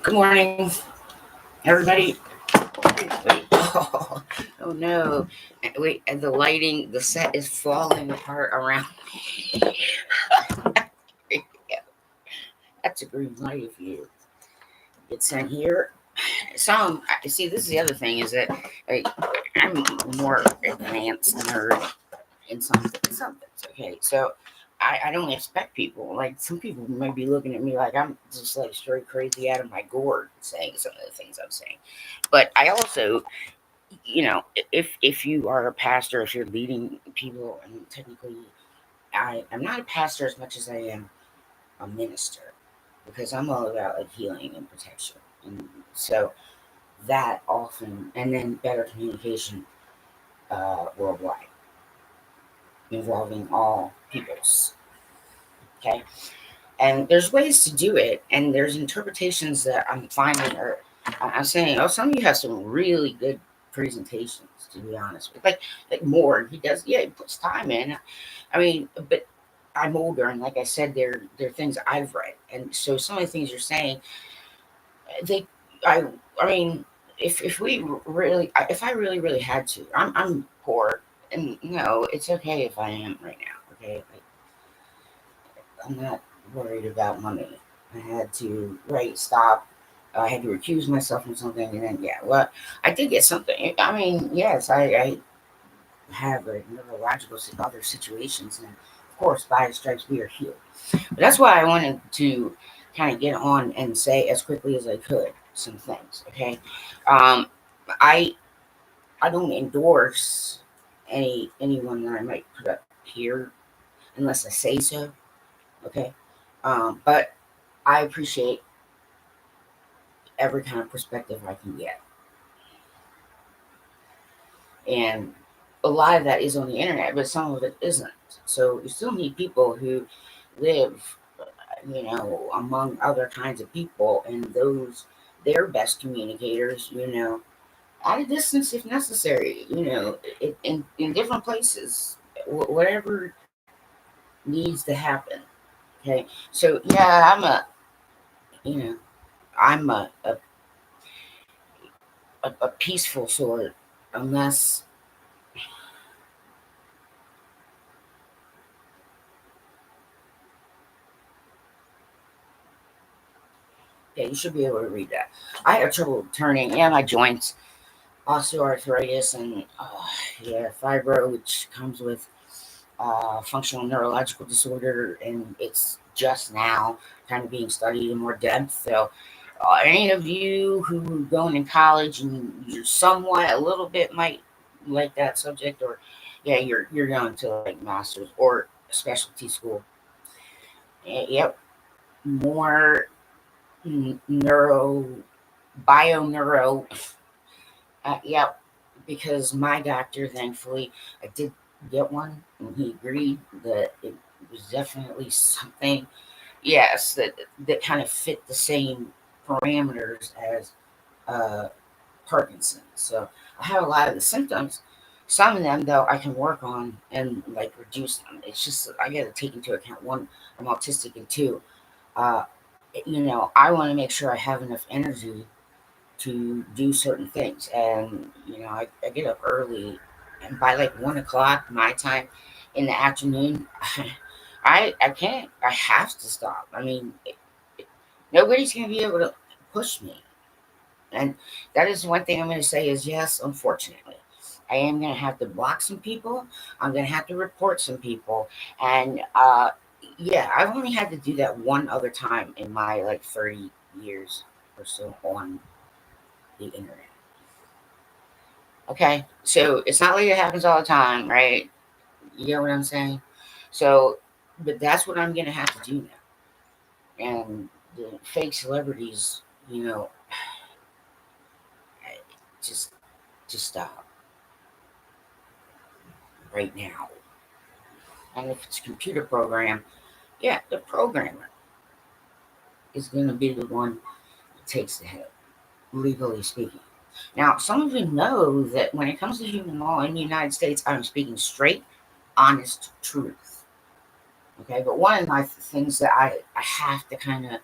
Good morning, everybody. Wait. Oh no. Wait, and the lighting, the set is falling apart around me. That's a green light if you get sent here. See, this is the other thing is that like, I'm more advanced nerd in some things, okay? So I don't expect people, like some people might be looking at me like I'm just like straight crazy out of my gourd saying some of the things I'm saying. But I also, if you are a pastor, if you're leading people, and technically, I'm not a pastor as much as I am a minister, because I'm all about like healing and protection, and so that often, and then better communication worldwide, involving all peoples. Okay, and there's ways to do it, and there's interpretations that I'm finding are. I'm saying, oh, some of you have some really good presentations, to be honest with. Like Moore, he does, yeah, he puts time in. I mean, but I'm older, and like I said, they're things I've read, and so some of the things you're saying, they, I, I mean, if we really, if I really had to, I'm poor, and no, it's okay if I am right now. Okay, like, I'm not worried about money. I had to stop. I had to recuse myself from something, and then yeah, well, I did get something. I mean, yes, I have a neurological other situations, and of course, by His stripes we are healed. But that's why I wanted to kind of get on and say as quickly as I could some things. Okay, um, I I don't endorse anyone that I might put up here unless I say so. Okay, but I appreciate every kind of perspective I can get, and a lot of that is on the internet, but some of it isn't. So you still need people who live, among other kinds of people, and those their best communicators, at a distance if necessary, in different places, whatever needs to happen. Okay, so yeah, you know, I'm a peaceful sort, unless yeah, you should be able to read that. I have trouble turning, yeah, my joints, osteoarthritis, and yeah, fibro, which comes with functional neurological disorder, and it's just now kind of being studied in more depth. So, any of you who are going in college and you're somewhat a little bit might like that subject, or yeah, you're going to like masters or specialty school. Yep, more neuro, bio neuro. Yep, because my doctor, thankfully, I did get one, and he agreed that it was definitely something, yes, that kind of fit the same parameters as uh, Parkinson's. So I have a lot of the symptoms. Some of them, though, I can work on and like reduce them. It's just I got to take into account, one, I'm autistic, and two, uh, I want to make sure I have enough energy to do certain things. And I get up early, and by like 1 o'clock my time in the afternoon, I can't. I have to stop. I mean, nobody's gonna be able to push me. And that is one thing I'm gonna say is yes, unfortunately. I am gonna have to block some people. I'm gonna have to report some people. And yeah, I've only had to do that one other time in my like 30 years or so on the internet. Okay, so it's not like it happens all the time, right? You get what I'm saying? So, but that's what I'm gonna have to do now. And the fake celebrities, you know, just just stop right now. And if it's a computer program, yeah, the programmer is gonna be the one that takes the hit, legally speaking. Now, some of you know that when it comes to human law in the United States, I'm speaking straight, honest truth. Okay, but one of my things that I have to kind of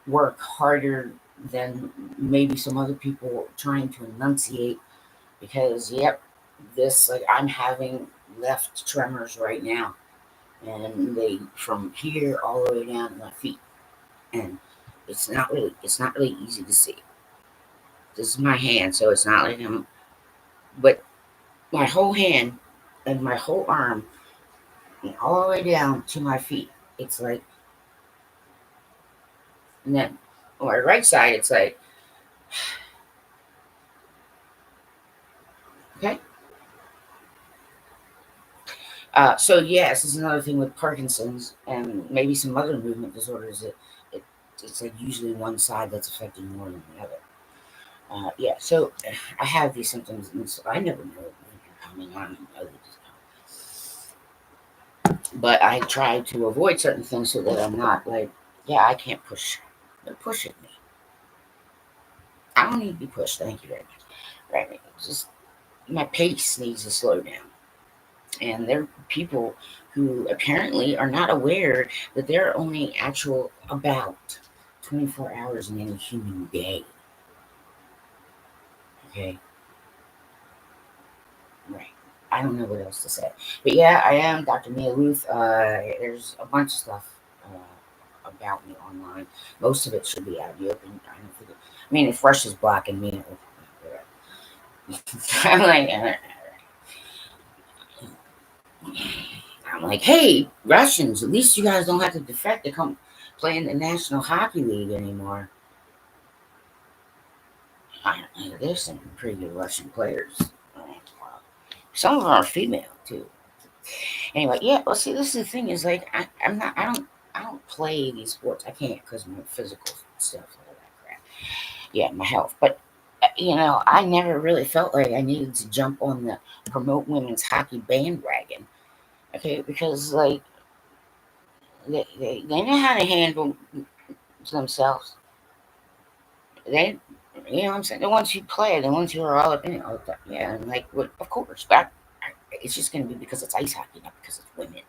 work harder. than maybe some other people trying to enunciate, because yep, this, like, I'm having left tremors right now, and they from here all the way down to my feet, and it's not really easy to see. This is my hand, so it's not like I'm, but my whole hand and my whole arm and all the way down to my feet, it's like, and then on my right side, it's like, okay. So yes, this is another thing with Parkinson's and maybe some other movement disorders. It it's like usually one side that's affected more than the other. Yeah, so I have these symptoms, and so I never know when you're coming on. But I try to avoid certain things so that I'm not like, yeah, I can't push. Don't push at me. I don't need to be pushed. Thank you very much. Right? Just my pace needs to slow down. And there are people who apparently are not aware that there are only actual about 24 hours in any human day. Okay, right. I don't know what else to say. But yeah, I am Dr. Lueth. There's a bunch of stuff about me online. Most of it should be out in the open. I don't think I mean, if Russia's blocking me, I'm like, I'm like, hey, Russians, at least you guys don't have to defect to come play in the National Hockey League anymore. There's some pretty good Russian players. Some of them are female too. Anyway, yeah. Well, see, this is the thing is like I'm not. I don't play these sports. I can't because of my physical stuff and all that crap. Yeah, my health. But I never really felt like I needed to jump on the promote women's hockey bandwagon. Okay, because like they know how to handle themselves. They, what I'm saying, the ones who play, the ones who are all up in it all the time. Yeah, and like, what, of course, but it's just going to be because it's ice hockey, not because it's women.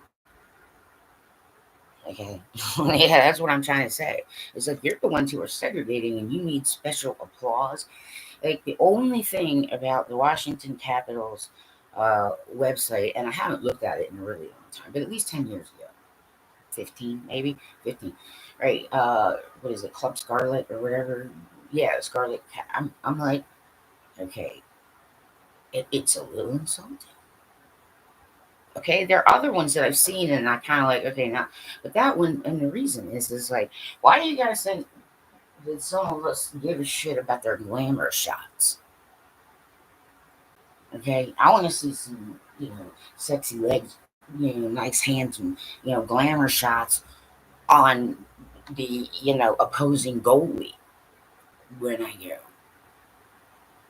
Okay, yeah, that's what I'm trying to say. It's like you're the ones who are segregating, and you need special applause. Like the only thing about the Washington Capitals website, and I haven't looked at it in a really long time, but at least 10 years ago, 15 maybe 15, right? What is it, Club Scarlet or whatever? Yeah, Scarlet. I'm like, okay, it's a little insulting. Okay, there are other ones that I've seen, and I kind of like, okay, now, but that one, and the reason is like, why do you gotta say that some of us give a shit about their glamour shots? Okay, I want to see some, sexy legs, nice hands, and glamour shots on the opposing goalie when I go.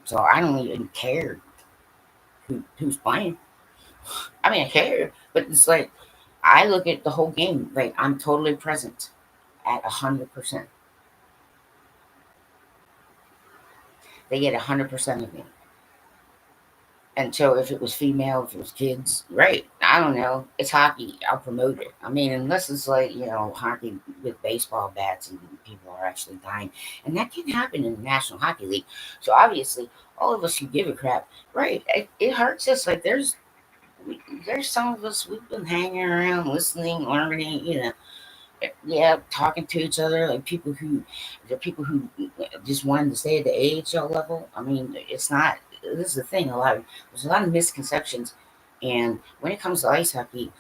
So I don't even care who's playing. I mean, I care, but it's like I look at the whole game like I'm totally present at 100%. They get 100% of me. And so if it was female, if it was kids, right? I don't know. It's hockey. I'll promote it. I mean, unless it's like hockey with baseball bats and people are actually dying, and that can happen in the National Hockey League. So obviously, all of us who give a crap, right? It hurts us. Like there's some of us we've been hanging around, listening, learning, yeah, talking to each other, like people who just wanted to stay at the AHL level. I mean, it's not. This is the thing. There's a lot of misconceptions, and when it comes to ice hockey,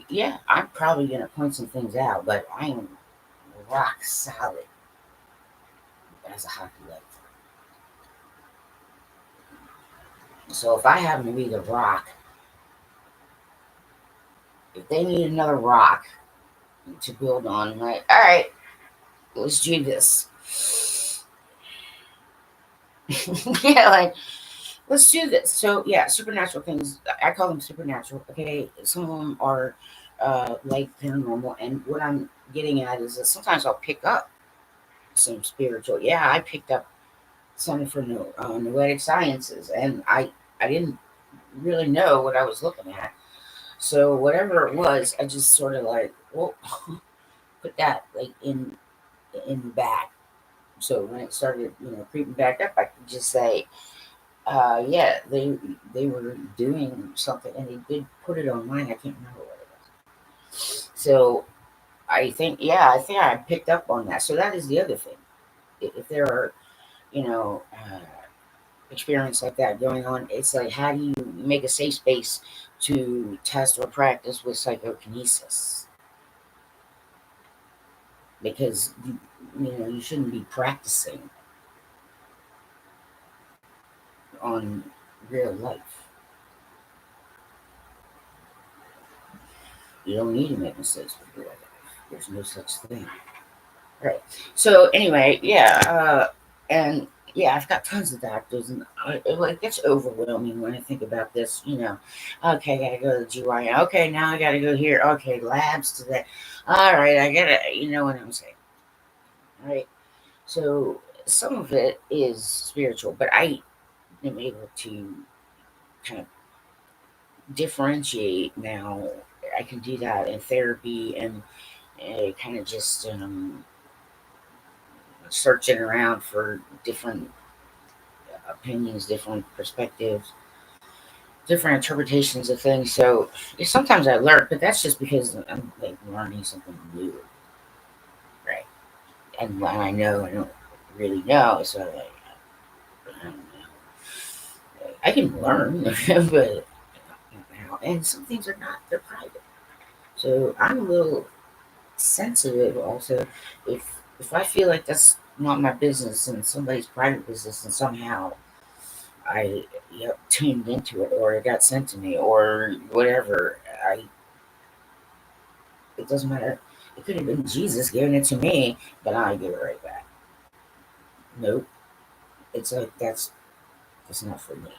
yeah, I'm probably gonna point some things out, but I am rock solid as a hockey player. So if I happen to be the rock, if they need another rock to build on, I'm like, all right, let's do this. Yeah, like let's do this. So yeah, supernatural things. I call them supernatural. Okay, some of them are like paranormal, and what I'm getting at is that sometimes I'll pick up some spiritual. Yeah, I picked up some from the noetic sciences, and I didn't really know what I was looking at. So whatever it was, I just sort of like, well, put that like in the back. So when it started, creeping back up, I could just say, yeah, they were doing something, and they did put it online. I can't remember what it was. So I think I picked up on that. So that is the other thing. If there are, you know, experience like that going on, it's like, how do you make a safe space to test or practice with psychokinesis? Because you shouldn't be practicing on real life. You don't need to make mistakes with real life. There's no such thing. Right. So anyway, yeah, and yeah, I've got tons of doctors, and it gets overwhelming when I think about this. Okay, I gotta go to the GYN. Okay, now I gotta go here. Okay, labs today. All right, I gotta. You know what I'm saying, right? So some of it is spiritual, but I am able to kind of differentiate now. I can do that in therapy and kind of just searching around for different opinions, different perspectives, different interpretations of things. So sometimes I learn, but that's just because I'm like learning something new, right? And when I know I don't really know, so like I don't know. I can learn, but and some things are not. They're private. So I'm a little sensitive also. If I feel like that's not my business and somebody's private business, and somehow I tuned into it, or it got sent to me, or whatever. It doesn't matter. It could have been Jesus giving it to me, but I give it right back. Nope. It's like that's not for me.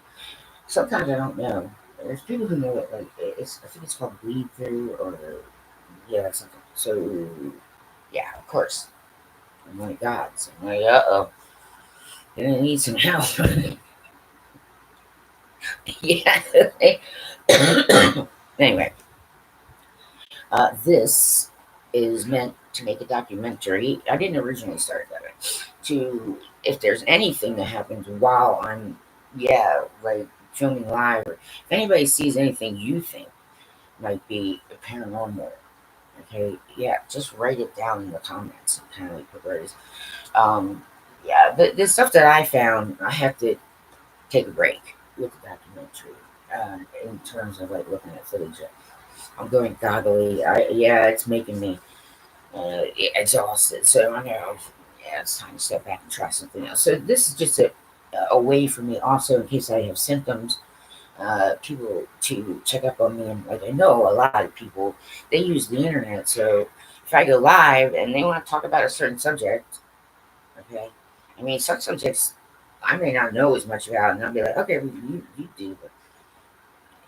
Sometimes I don't know. There's people who know it. Like I think it's called bleed through, or yeah, something. So yeah, of course. I'm like God. So I'm like, oh, gonna need some help. Yeah. Anyway, this is meant to make a documentary. I didn't originally start that way. To if there's anything that happens while I'm, yeah, like filming live, or if anybody sees anything you think might be paranormal, okay, yeah, just write it down in the comments and kind of like put um, yeah, the stuff that I found, I have to take a break with the documentary. In terms of like looking at footage, I'm going goggly. Yeah, it's making me exhausted. So I know, yeah, it's time to step back and try something else. So this is just a way for me also in case I have symptoms, people to check up on me. And like I know a lot of people, they use the internet. So if I go live and they want to talk about a certain subject, okay, I mean, some subjects I may not know as much about, and I'll be like, okay, well, you do, but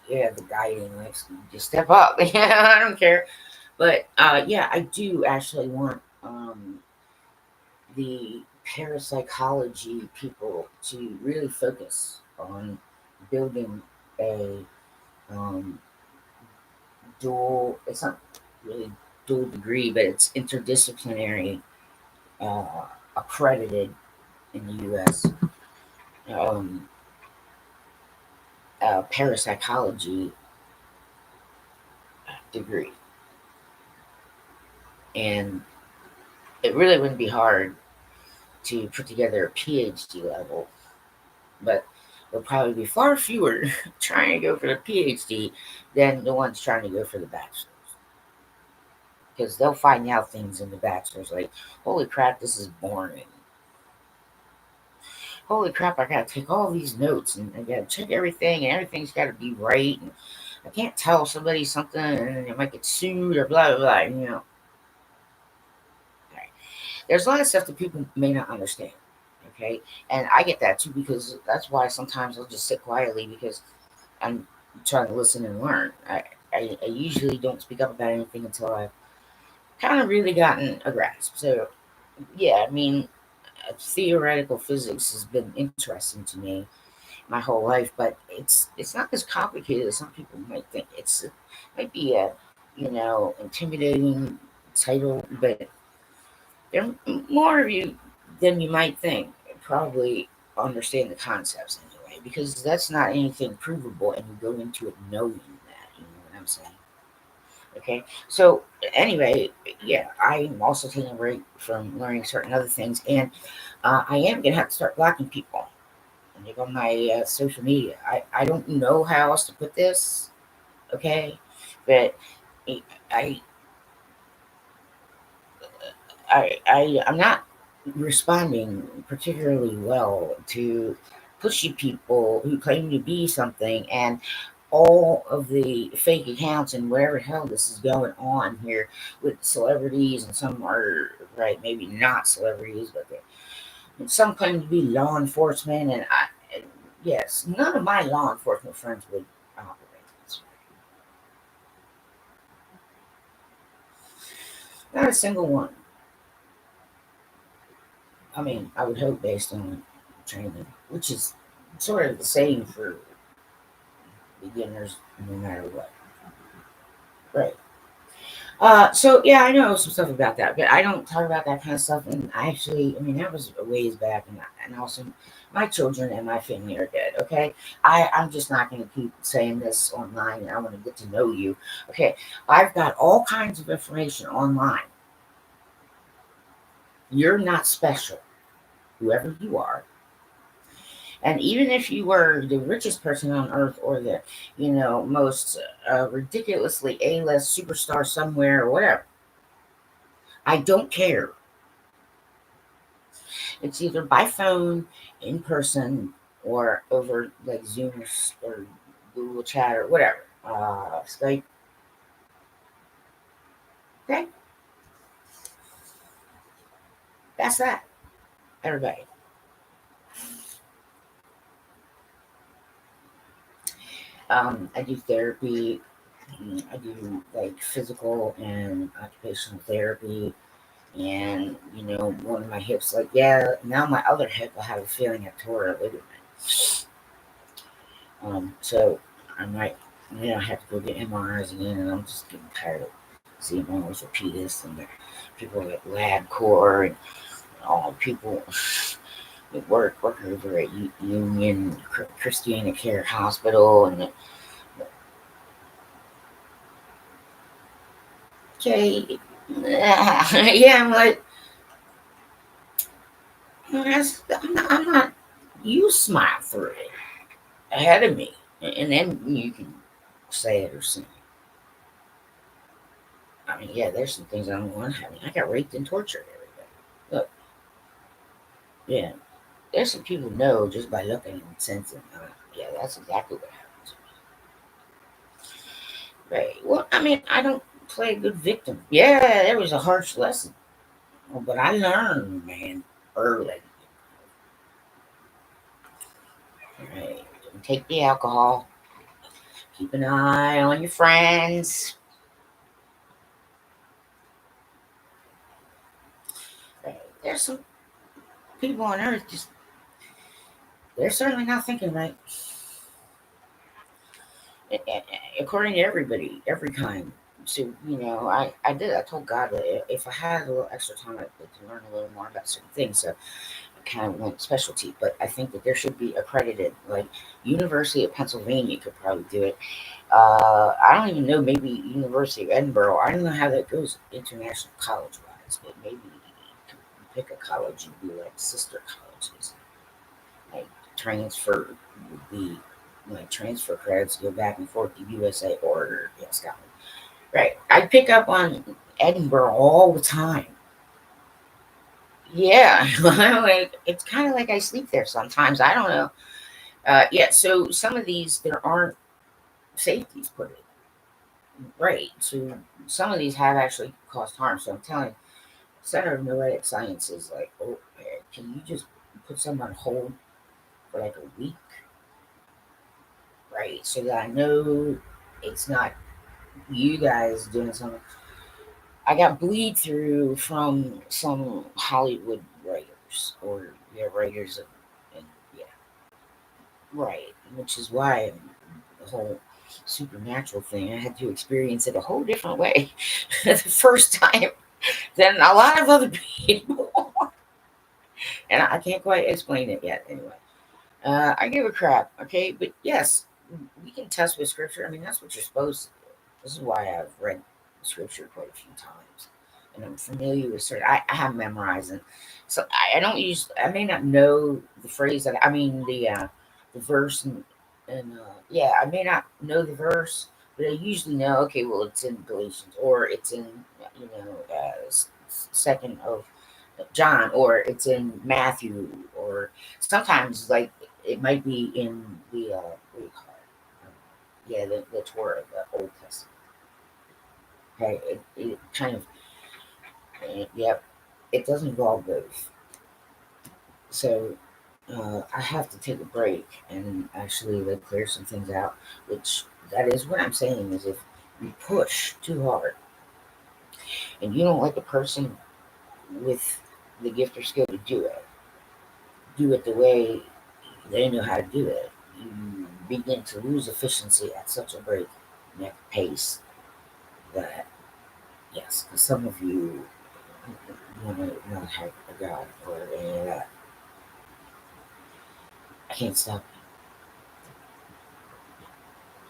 yeah, the guiding, like, just step up. Yeah, I don't care. But yeah, I do actually want the parapsychology people to really focus on building a um, dual, it's not really dual degree, but it's interdisciplinary, accredited in the US, um, parapsychology degree. And it really wouldn't be hard to put together a PhD level, but there'll probably be far fewer trying to go for the PhD than the ones trying to go for the bachelor's. Because they'll find out things in the bachelor's like, holy crap, this is boring. Holy crap, I gotta take all these notes and I gotta check everything and everything's gotta be right. And I can't tell somebody something and they might get sued or blah, blah, blah. Okay. There's a lot of stuff that people may not understand. Okay. And I get that too because that's why sometimes I'll just sit quietly because I'm trying to listen and learn. I usually don't speak up about anything until I've kind of really gotten a grasp. So, yeah, I mean, theoretical physics has been interesting to me my whole life, but it's not as complicated as some people might think. It might be a intimidating title, but there are more of you then you might think probably understand the concepts anyway, because that's not anything provable, and you go into it knowing that. You know what I'm saying? Okay. So anyway, yeah, I'm also taking a break from learning certain other things, and I am gonna have to start blocking people on my social media. I don't know how else to put this. Okay, but I I'm not responding particularly well to pushy people who claim to be something, and all of the fake accounts and whatever hell this is going on here with celebrities, and some are right, maybe not celebrities, but some claim to be law enforcement, and yes, none of my law enforcement friends would operate this way. Not a single one. I mean, I would hope based on training, which is sort of the same for beginners, no matter what. Right. So yeah, I know some stuff about that, but I don't talk about that kind of stuff. And I actually, I mean, that was a ways back, and also my children and my family are dead. Okay, I'm just not going to keep saying this online. And I want to get to know you. Okay, I've got all kinds of information online. You're not special, whoever you are. And even if you were the richest person on earth, or the, most ridiculously A-list superstar somewhere or whatever, I don't care. It's either by phone, in person, or over like Zoom or Google Chat or whatever. Skype. Okay, that's that. Everybody. I do therapy. I do like physical and occupational therapy. And one of my hips, like, yeah, now my other hip, I have a feeling I tore a ligament. So I might, have to go get MRIs again, and I'm just getting tired of seeing all those orthopedists and the people at LabCorp, and all the people that work over at Union Christiana Care Hospital, and okay, yeah, I'm like, I'm not. You smile through it ahead of me, and then you can say it or sing it. I mean, yeah, there's some things I don't want to have. I got raped and tortured every day. Look, yeah, there's some people know just by looking and sensing. Yeah, that's exactly what happens. Right. Well, I mean, I don't play a good victim. Yeah, there was a harsh lesson, but I learned, man, early. Right. Don't take the alcohol. Keep an eye on your friends. Right. There's some people on earth just, they're certainly not thinking right. According to everybody, every kind. So, I told God that if I had a little extra time, I'd like to learn a little more about certain things. So I kind of went specialty, but I think that there should be accredited, like University of Pennsylvania could probably do it. I don't even know, maybe University of Edinburgh. I don't know how that goes international college wise, but maybe you can pick a college and be like sister colleges, like transfer would be like transfer credits, go back and forth to USA or Scotland. Right. I pick up on Edinburgh all the time. Yeah, like, it's kind of like I sleep there sometimes. I don't know. Yeah, so some of these there aren't safeties put in. Right. So some of these have actually caused harm. So I'm telling Center of Noetic Science is like, oh, can you just put someone on hold for like a week? Right. So that I know it's not you guys doing something. I got bleed through from some Hollywood writers, or writers, and yeah, right, which is why the whole supernatural thing, I had to experience it a whole different way the first time than a lot of other people. And I can't quite explain it yet. Anyway, I give a crap. Okay, but yes, we can test with scripture. I mean, that's what you're supposed to do. This is why I've read scripture quite a few times, and I'm familiar with certain. I have memorized it, so I don't use. I may not know the phrase that I mean the verse and yeah, I may not know the verse, but I usually know. Okay, well, it's in Galatians, or it's in second of John, or it's in Matthew, or sometimes like it might be in the what do you call it? Yeah, the Torah, the Old Testament. Okay, it kind of yep, it does involve both. So I have to take a break and actually like clear some things out. Which that is what I'm saying is if you push too hard and you don't like the person with the gift or skill to do it the way they know how to do it. You begin to lose efficiency at such a breakneck pace that, yes, some of you want to not have a God or any of that. I can't stop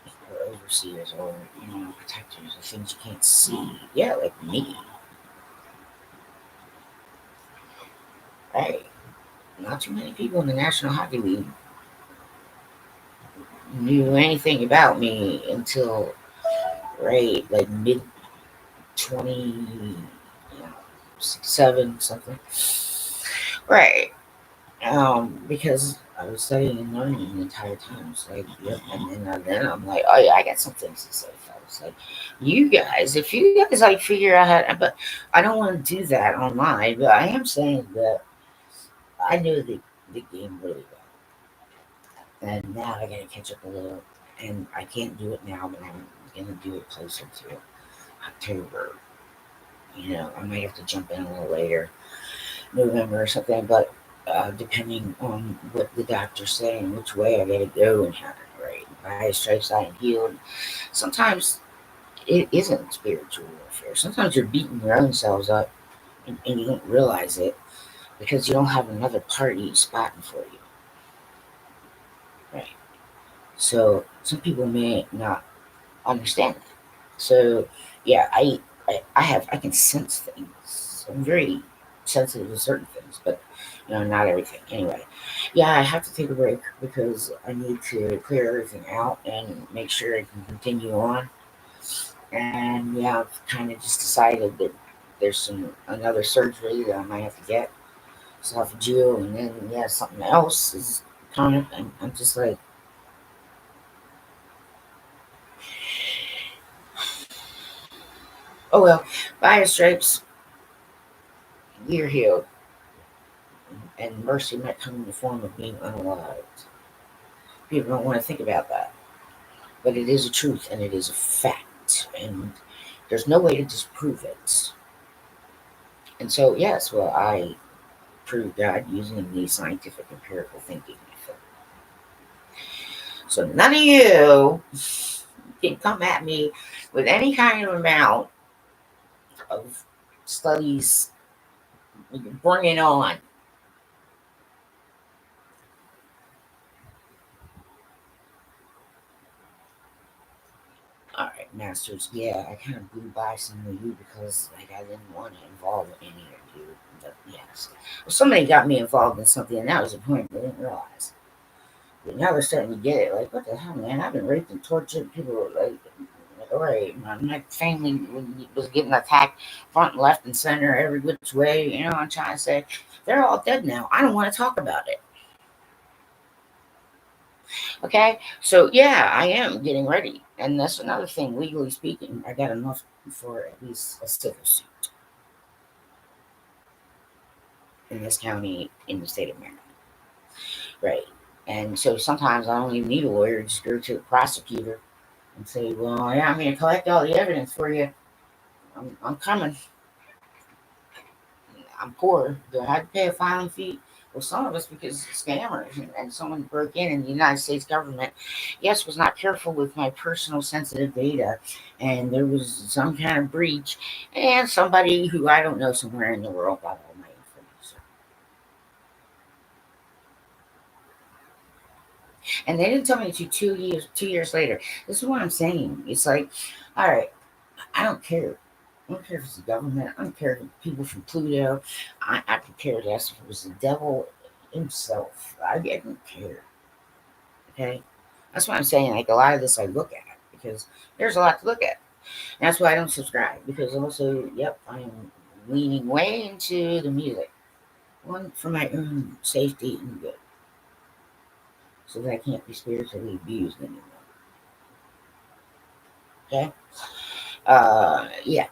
you. Or overseers or, protectors or things you can't see. Yeah, like me. Hey, not too many people in the National Hockey League knew anything about me until, right, like mid 27 something. Right. Because I was studying and learning the entire time. It's like, yep. And then I'm like, oh yeah, I got some things to say, fellas. Like, you guys, if you guys like figure out how, but I don't want to do that online. But I am saying that I knew the game really well, and now I got to catch up a little. And I can't do it now, but I'm gonna do it closer to October. I might have to jump in a little later, November or something, but depending on what the doctor's saying, which way I gotta go and how, right? By his stripes I am healed. Sometimes it isn't spiritual warfare. Sometimes you're beating your own selves up and you don't realize it because you don't have another party spotting for you, right? So some people may not understand that. So yeah, I can sense things. I'm very sensitive to certain things, but not everything. Anyway, yeah, I have to take a break because I need to clear everything out and make sure I can continue on. And yeah, I've kind of just decided that there's another surgery that I might have to get, esophageal, and then yeah, something else is coming up, and I'm just like, oh well, by his stripes, you're healed. And mercy might come in the form of being unalived. People don't want to think about that, but it is a truth and it is a fact, and there's no way to disprove it. And so, yes, well, I prove God using the scientific empirical thinking method. So none of you can come at me with any kind of amount of studies. Bring it on. All right, Masters. Yeah, I kind of blew by some of you because like I didn't want to involve any of you. But yes, well, somebody got me involved in something, and that was the point. They didn't realize. But now they're starting to get it. Like, what the hell, man? I've been raped and tortured. People were like, all right, my family was getting attacked front, left, and center, every which way. I'm trying to say they're all dead now. I don't want to talk about it. Okay, so yeah, I am getting ready, and that's another thing. Legally speaking, I got enough for at least a civil suit in this county in the state of Maryland, right? And so sometimes I don't even need a lawyer; just go to the prosecutor and say, "Well, yeah, I'm going to collect all the evidence for you. I'm coming. I'm poor. Do I have to pay a filing fee?" Well, some of us because scammers and someone broke in the United States government, yes, was not careful with my personal sensitive data, and there was some kind of breach, and somebody who I don't know somewhere in the world got all my information. And they didn't tell me to 2 years later. This is what I'm saying. It's like, all right, I don't care. I don't care if it's the government. I don't care if it's people from Pluto. I could care less if it was the devil himself. I don't care. Okay? That's what I'm saying. Like, a lot of this I look at because there's a lot to look at. And that's why I don't subscribe. Because also, yep, I am leaning way into the music. One, for my own safety and good. So that I can't be spiritually abused anymore. Okay? Yeah.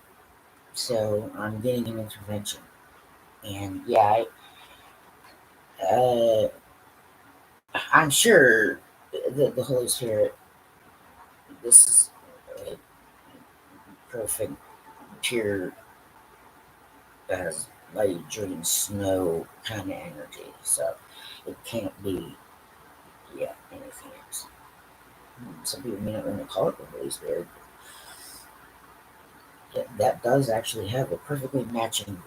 So I'm getting an intervention. And yeah, I'm sure the Holy Spirit, this is perfect, pure, as light driven snow kind of energy. So it can't be, yeah, anything else. Some people may not want to call it the Holy Spirit. That does actually have a perfectly matching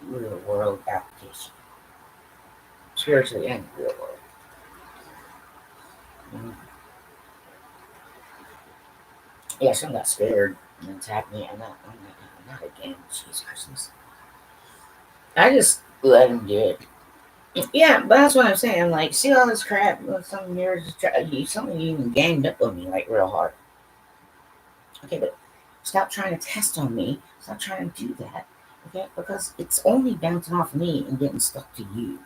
real world application, spiritually and real world. Mhm. Yes, I'm not scared and attack me. I'm not again. Jesus Christ. I just let him do it. Yeah, but that's what I'm saying. I'm like, see all this crap. Some of you some of you even ganged up on me like real hard. Okay, but stop trying to test on me. Stop trying to do that. Okay, because it's only bouncing off me and getting stuck to you.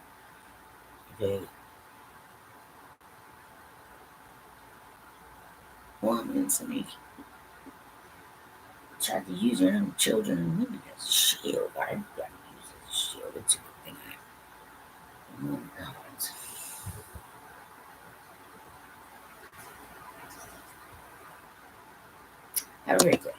Okay. One incident tried to use your own children and women as a shield. I've got to use it as a shield. It's a good thing I have. Have a great day.